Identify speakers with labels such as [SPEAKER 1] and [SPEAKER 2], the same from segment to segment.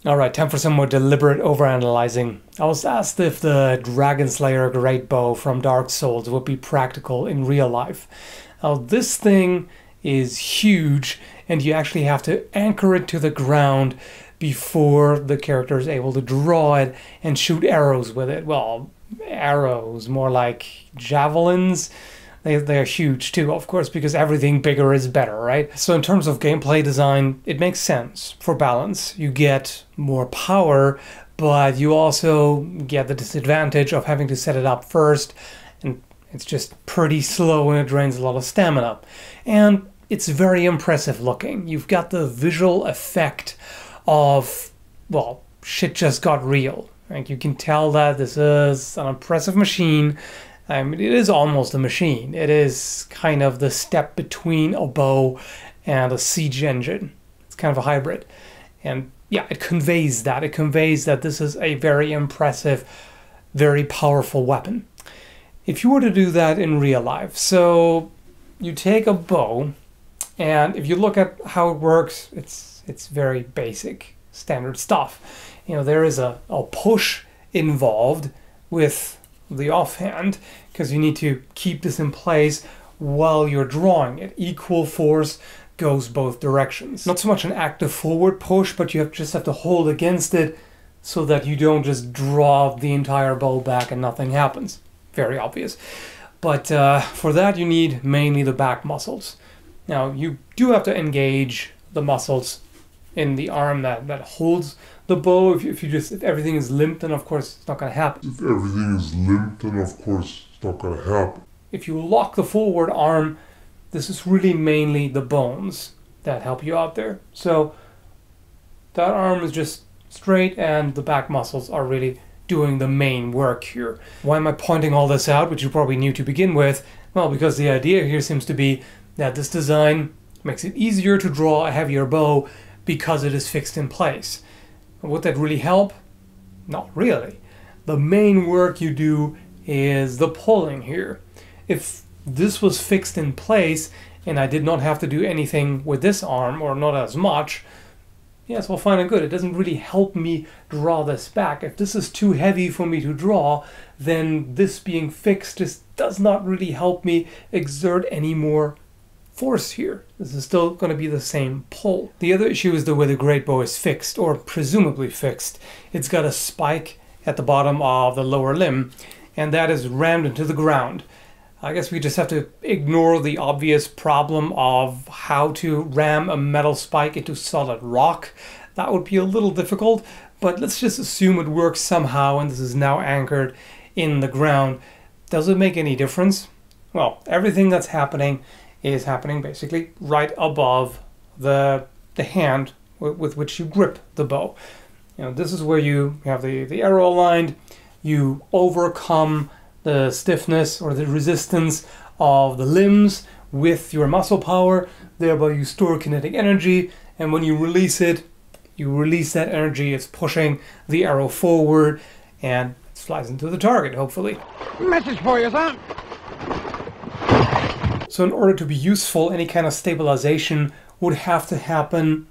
[SPEAKER 1] Alright, time for some more deliberate overanalyzing. I was asked if the Dragonslayer Greatbow from Dark Souls would be practical in real life. Now, this thing is huge, and you actually have to anchor it to the ground before the character is able to draw it and shoot arrows with it. Well, arrows, more like javelins. They're huge too, of course, because everything bigger is better, right? So in terms of gameplay design, it makes sense for balance. You get more power, but you also get the disadvantage of having to set it up first, and it's just pretty slow and it drains a lot of stamina. And it's very impressive looking. You've got the visual effect of, well, shit just got real. Like, you can tell that this is an impressive machine. I mean, it is almost a machine. It is kind of the step between a bow and a siege engine. It's kind of a hybrid. And yeah, it conveys that. It conveys that this is a very impressive, very powerful weapon. If you were to do that in real life, so you take a bow, and if you look at how it works, it's very basic, standard stuff. You know, there is a push involved with the offhand, because you need to keep this in place while you're drawing it. Equal force goes both directions. Not so much an active forward push, but you just have to hold against it so that you don't just draw the entire bow back and nothing happens. Very obvious. But for that you need mainly the back muscles. Now, you do have to engage the muscles in the arm that holds the bow. If everything is limp, then of course it's not going to happen.
[SPEAKER 2] If everything is limp, then of course it's not going to happen.
[SPEAKER 1] If you lock the forward arm, this is really mainly the bones that help you out there. So that arm is just straight, and the back muscles are really doing the main work here. Why am I pointing all this out, which you probably knew to begin with? Well, because the idea here seems to be that this design makes it easier to draw a heavier bow because it is fixed in place. Would that really help? Not really. The main work you do is the pulling here. If this was fixed in place and I did not have to do anything with this arm, or not as much, yes, well, fine and good. It doesn't really help me draw this back. If this is too heavy for me to draw, then this being fixed just does not really help me exert any more force here. This is still going to be the same pull. The other issue is the way the Greatbow is fixed, or presumably fixed. It's got a spike at the bottom of the lower limb, and that is rammed into the ground. I guess we just have to ignore the obvious problem of how to ram a metal spike into solid rock. That would be a little difficult, but let's just assume it works somehow and this is now anchored in the ground. Does it make any difference? Well, everything that's happening is happening basically right above the hand with which you grip the bow. You know, this is where you have the arrow aligned. You overcome the stiffness or the resistance of the limbs with your muscle power. Thereby you store kinetic energy, and when you release it, you release that energy. It's pushing the arrow forward and it flies into the target, hopefully.
[SPEAKER 3] Message for you, son.
[SPEAKER 1] So in order to be useful, any kind of stabilization would have to happen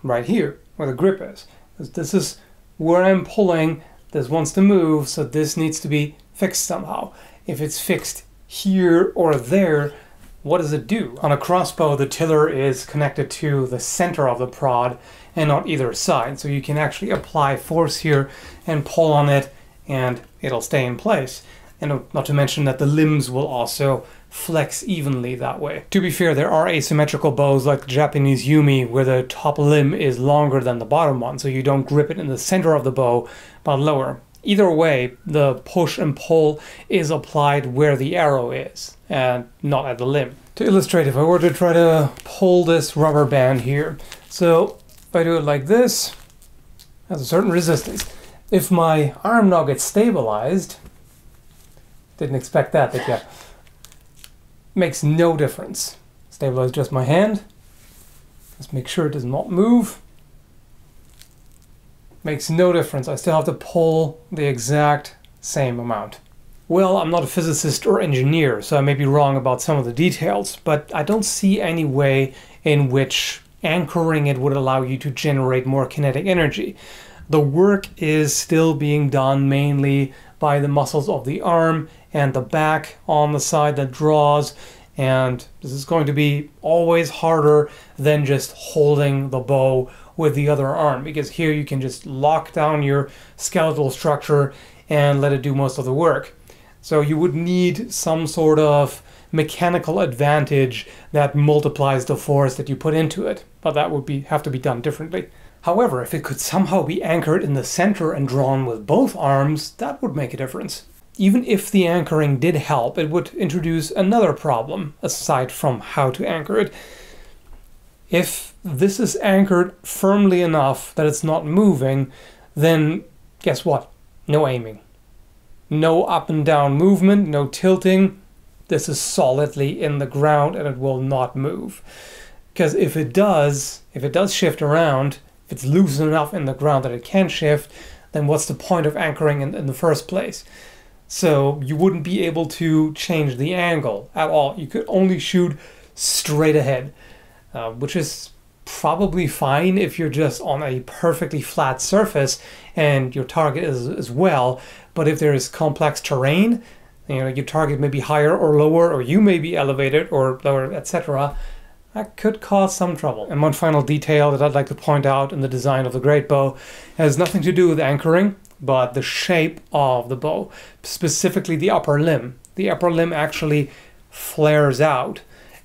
[SPEAKER 1] right here, where the grip is. This is where I'm pulling. This wants to move, so this needs to be fixed somehow. If it's fixed here or there, what does it do? On a crossbow, the tiller is connected to the center of the prod and not either side. So you can actually apply force here and pull on it, and it'll stay in place. And not to mention that the limbs will also flex evenly that way. To be fair, there are asymmetrical bows like the Japanese Yumi, where the top limb is longer than the bottom one, so you don't grip it in the center of the bow, but lower. Either way, the push and pull is applied where the arrow is, and not at the limb. To illustrate, if I were to try to pull this rubber band here, so if I do it like this, it has a certain resistance. If my arm now gets stabilized, didn't expect that, did ya? Makes no difference. Stabilize just my hand. Just make sure it does not move. Makes no difference. I still have to pull the exact same amount. Well, I'm not a physicist or engineer, so I may be wrong about some of the details, but I don't see any way in which anchoring it would allow you to generate more kinetic energy. The work is still being done mainly by the muscles of the arm and the back on the side that draws, and this is going to be always harder than just holding the bow with the other arm, because here you can just lock down your skeletal structure and let it do most of the work. So you would need some sort of mechanical advantage that multiplies the force that you put into it, but that would have to be done differently. However, if it could somehow be anchored in the center and drawn with both arms, that would make a difference. Even if the anchoring did help, it would introduce another problem, aside from how to anchor it. If this is anchored firmly enough that it's not moving, then guess what? No aiming. No up and down movement, no tilting. This is solidly in the ground and it will not move. Because if it does shift around, if it's loose enough in the ground that it can shift, then what's the point of anchoring in the first place? So you wouldn't be able to change the angle at all. You could only shoot straight ahead, which is probably fine if you're just on a perfectly flat surface and your target is as well. But if there is complex terrain, your target may be higher or lower, or you may be elevated or lower, etc. That could cause some trouble. And one final detail that I'd like to point out in the design of the Greatbow has nothing to do with anchoring, but the shape of the bow, specifically the upper limb. The upper limb actually flares out,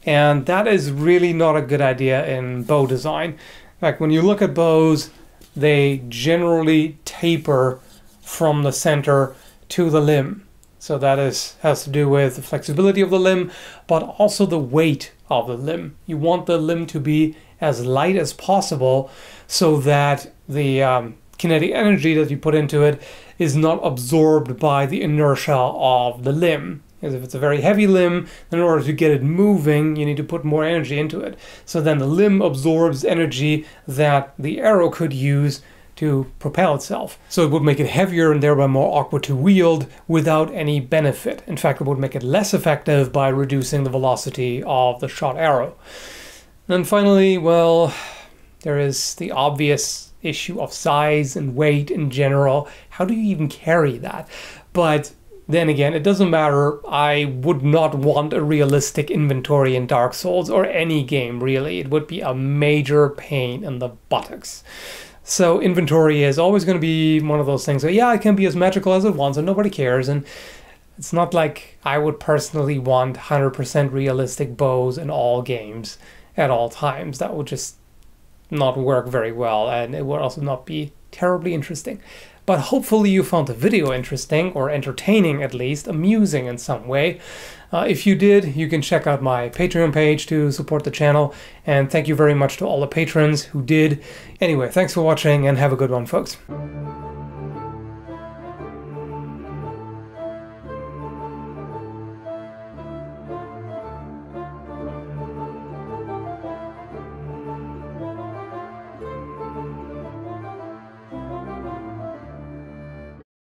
[SPEAKER 1] and that is really not a good idea in bow design. In fact, when you look at bows, they generally taper from the center to the limb. So that has to do with the flexibility of the limb, but also the weight of the limb. You want the limb to be as light as possible so that the kinetic energy that you put into it is not absorbed by the inertia of the limb. Because if it's a very heavy limb, then in order to get it moving, you need to put more energy into it. So then the limb absorbs energy that the arrow could use to propel itself. So it would make it heavier and thereby more awkward to wield without any benefit. In fact, it would make it less effective by reducing the velocity of the shot arrow. And finally, well, there is the obvious issue of size and weight in general. How do you even carry that? But then again, it doesn't matter. I would not want a realistic inventory in Dark Souls or any game, really. It would be a major pain in the buttocks. So inventory is always going to be one of those things. So yeah, it can be as magical as it wants and nobody cares. And it's not like I would personally want 100% realistic bows in all games at all times. That would just not work very well, and it would also not be terribly interesting. But hopefully you found the video interesting, or entertaining at least, amusing in some way. If you did, you can check out my Patreon page to support the channel, and thank you very much to all the patrons who did. Anyway, thanks for watching and have a good one, folks.